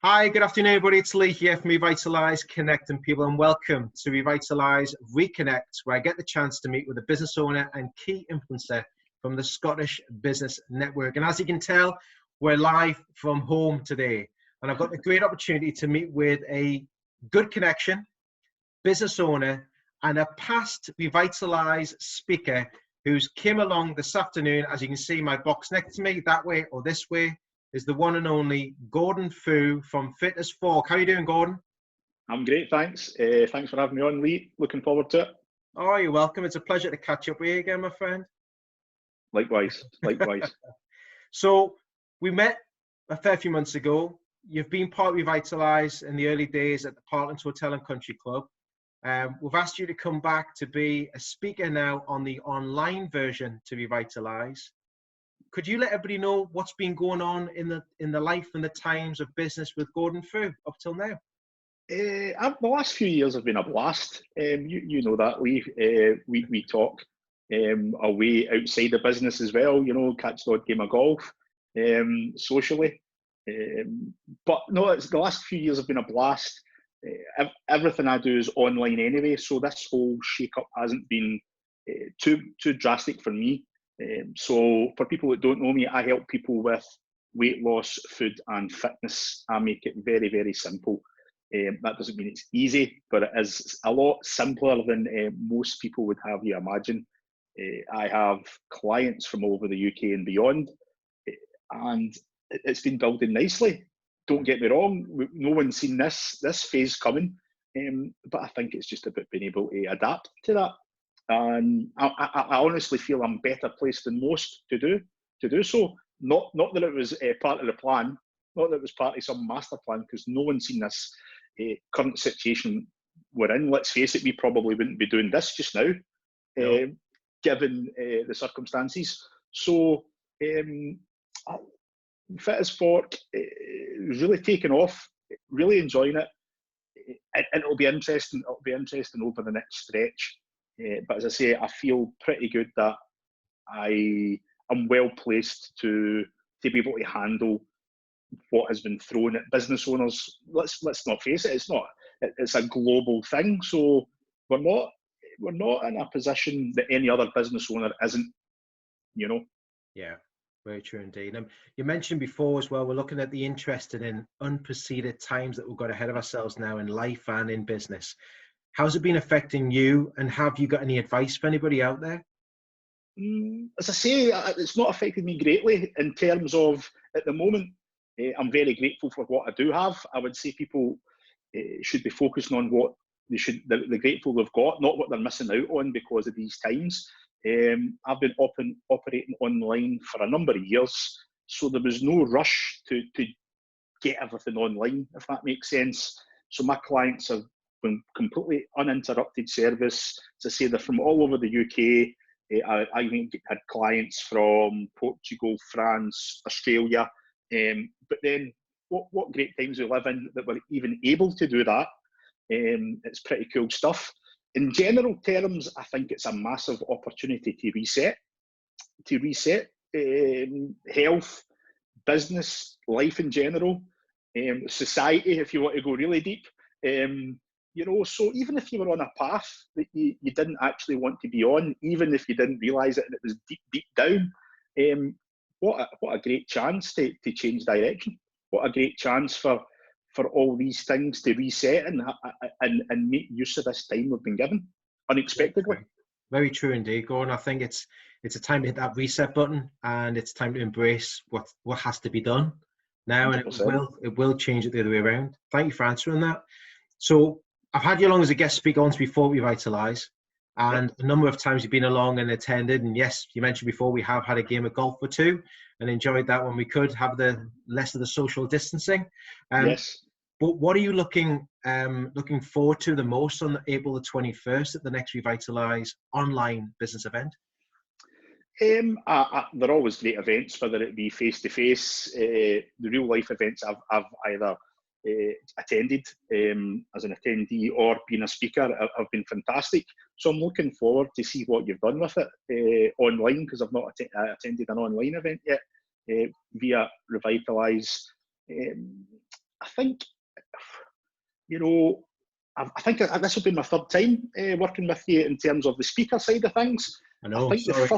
Hi, good afternoon, everybody. It's Lee here from Revitalise, Connecting People, and welcome to Revitalise ReConnect, where I get the chance to meet with a business owner and key influencer from the Scottish Business Network. And as you can tell, we're live from home today. And I've got the great opportunity to meet with a good connection, business owner, and a past Revitalise speaker who's came along this afternoon. As you can see, my box next to me, that way or this way, is the one and only Gordon Frew from Fit as Fork. How are you doing, Gordon? I'm great, thanks. Thanks for having me on, Lee. Looking forward to it. Oh, you're welcome. It's a pleasure to catch up with you again, my friend. Likewise, likewise. So we met a fair few months ago. You've been part of Revitalise in the early days at the Parklands Hotel and Country Club. We've asked you to come back to be a speaker now on the online version to Revitalise. Could you let everybody know what's been going on in the life and the times of business with Gordon Frew up till now? The last few years have been a blast. You know that, Lee. We talk away outside the business as well. You know, catch the odd game of golf socially. But no, the last few years have been a blast. Everything I do is online anyway, so this whole shake-up hasn't been too drastic for me. So for people that don't know me, I help people with weight loss, food and fitness. I make it very, very simple. That doesn't mean it's easy, but it is a lot simpler than most people would have you imagine. I have clients from all over the UK and beyond, and it's been building nicely. Don't get me wrong, no one's seen this phase coming, but I think it's just about being able to adapt to that. And I honestly feel I'm better placed than most to do so. Not that it was part of the plan, not that it was part of some master plan, because no one's seen this current situation we're in. Let's face it, we probably wouldn't be doing this just now, no. Given the circumstances. So Fit as Fork really taken off, really enjoying it, and it'll be interesting. It'll be interesting over the next stretch. But as I say, I feel pretty good that I am well placed to be able to handle what has been thrown at business owners. Let's not face it. It's a global thing. So we're not in a position that any other business owner isn't. You know. Yeah, very true indeed. You mentioned before as well, we're looking at the interesting and unprecedented times that we've got ahead of ourselves now in life and in business. How's it been affecting you, and have you got any advice for anybody out there? As I say, it's not affected me greatly in terms of, at the moment, I'm very grateful for what I do have. I would say people should be focusing on what they're grateful they've got, not what they're missing out on because of these times. I've been operating online for a number of years, so there was no rush to get everything online, if that makes sense. So my clients have been completely uninterrupted service. As I say, they're from all over the UK. I even had clients from Portugal, France, Australia. But then what great times we live in that we're even able to do that. It's pretty cool stuff. In general terms, I think it's a massive opportunity to reset health, business, life in general, society, if you want to go really deep. You know, so even if you were on a path that you didn't actually want to be on, even if you didn't realise it and it was deep down, what a great chance to change direction. What a great chance for all these things to reset and make use of this time we've been given unexpectedly. Very true indeed, Gordon. I think it's a time to hit that reset button, and it's time to embrace what has to be done now, 100%. And it will change it the other way around. Thank you for answering that. So I've had you along as a guest speaker once before, Revitalise, and a number of times you've been along and attended. And yes, you mentioned before we have had a game of golf or two and enjoyed that when we could have the less of the social distancing. Yes. But what are you looking forward to the most on April the 21st at the next Revitalise Online Business Event? They're always great events, whether it be face-to-face. The real-life events I've either attended as an attendee or being a speaker have been fantastic. So I'm looking forward to see what you've done with it online, because I've not attended an online event yet via Revitalise. I think, you know, I think this will be my third time working with you in terms of the speaker side of things. I know, I think sorry.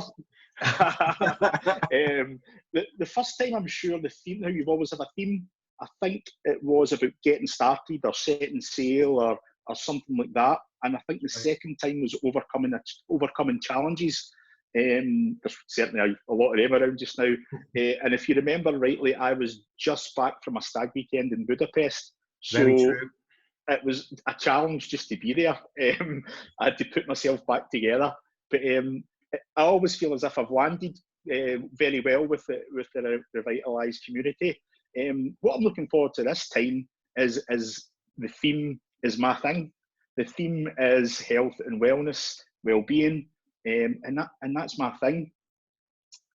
the first time, I'm sure the theme, now you've always had a theme, I think it was about getting started or setting sail or something like that. And I think the second time was overcoming challenges. There's certainly a lot of them around just now. And if you remember rightly, I was just back from a stag weekend in Budapest. So Very true. It was a challenge just to be there. I had to put myself back together. But I always feel as if I've landed very well with the Revitalise community. What I'm looking forward to this time is the theme is my thing. The theme is health and wellness, well-being, and that's my thing.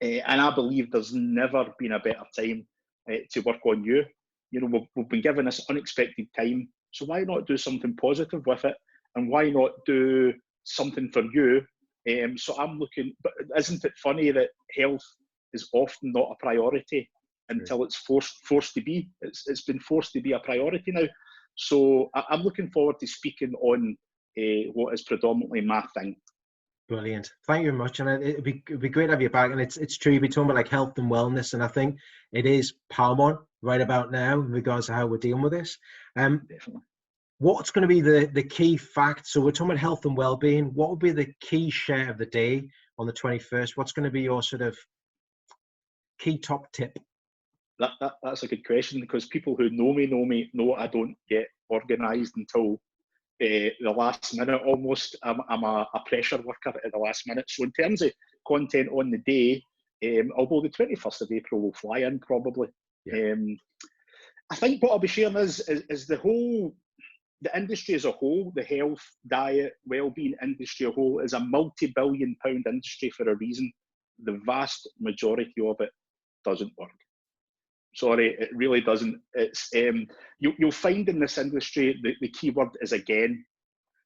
And I believe there's never been a better time to work on you. You know, we've been given this unexpected time, so why not do something positive with it? And why not do something for you? So I'm looking, but isn't it funny that health is often not a priority until it's forced to be? It's been forced to be a priority now. So I'm looking forward to speaking on what is predominantly my thing. Brilliant. Thank you very much. And it'd be great to have you back. And it's true, you've been talking about like health and wellness. And I think it is paramount right about now in regards to how we're dealing with this. Definitely. What's going to be the key fact? So we're talking about health and well-being. What would be the key share of the day on the 21st? What's going to be your sort of key top tip? That's a good question, because people who know me know I don't get organised until the last minute almost. I'm a pressure worker at the last minute. So in terms of content on the day, although the 21st of April will fly in probably, I think what I'll be sharing is the industry as a whole, the health, diet, well-being industry as a whole is a multi-billion-pound industry for a reason. The vast majority of it doesn't work. Sorry, it really doesn't. It's you'll find in this industry the key word is again.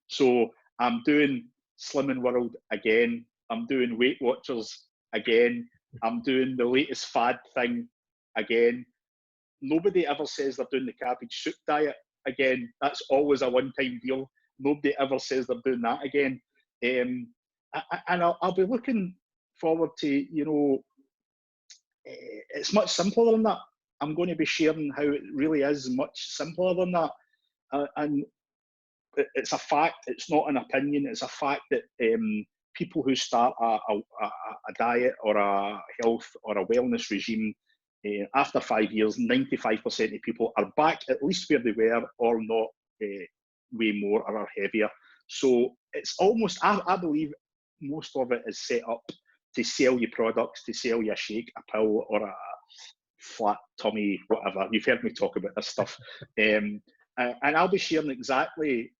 So I'm doing Slimming World again. I'm doing Weight Watchers again. I'm doing the latest fad thing again. Nobody ever says they're doing the cabbage soup diet again. That's always a one-time deal. Nobody ever says they're doing that again. And I'll be looking forward to, you know, it's much simpler than that. I'm going to be sharing how it really is much simpler than that. And it's a fact, it's not an opinion, it's a fact that people who start a diet or a health or a wellness regime, after 5 years, 95% of people are back at least where they were, or not way more or are heavier. So it's almost, I believe most of it is set up to sell you products, to sell you a shake, a pill, or a flat tummy, whatever. You've heard me talk about this stuff. And I'll be sharing exactly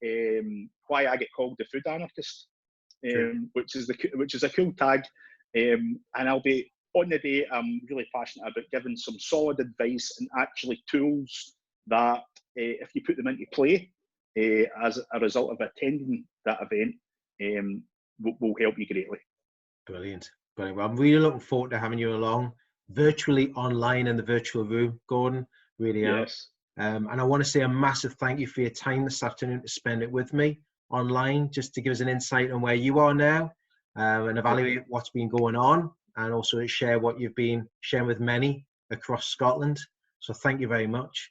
why I get called the food anarchist, which is a cool tag. And I'll be, on the day, I'm really passionate about giving some solid advice and actually tools that, if you put them into play as a result of attending that event, will help you greatly. Brilliant. Brilliant. Well, I'm really looking forward to having you along, virtually online in the virtual room, Gordon. Really am. Yes. And I want to say a massive thank you for your time this afternoon to spend it with me online, just to give us an insight on where you are now and evaluate what's been going on, and also to share what you've been sharing with many across Scotland. So thank you very much.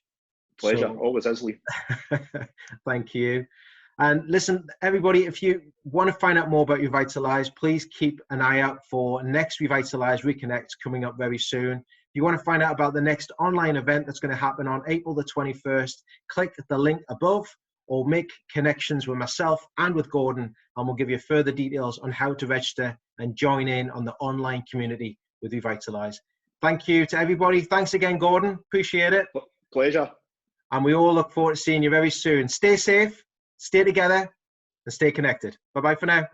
Pleasure. Always is, Lee. Thank you. And listen, everybody, if you want to find out more about Revitalise, please keep an eye out for next Revitalise ReConnect coming up very soon. If you want to find out about the next online event that's going to happen on April the 21st, click the link above or make connections with myself and with Gordon, and we'll give you further details on how to register and join in on the online community with Revitalise. Thank you to everybody. Thanks again, Gordon. Appreciate it. Pleasure. And we all look forward to seeing you very soon. Stay safe, stay together, and stay connected. Bye-bye for now.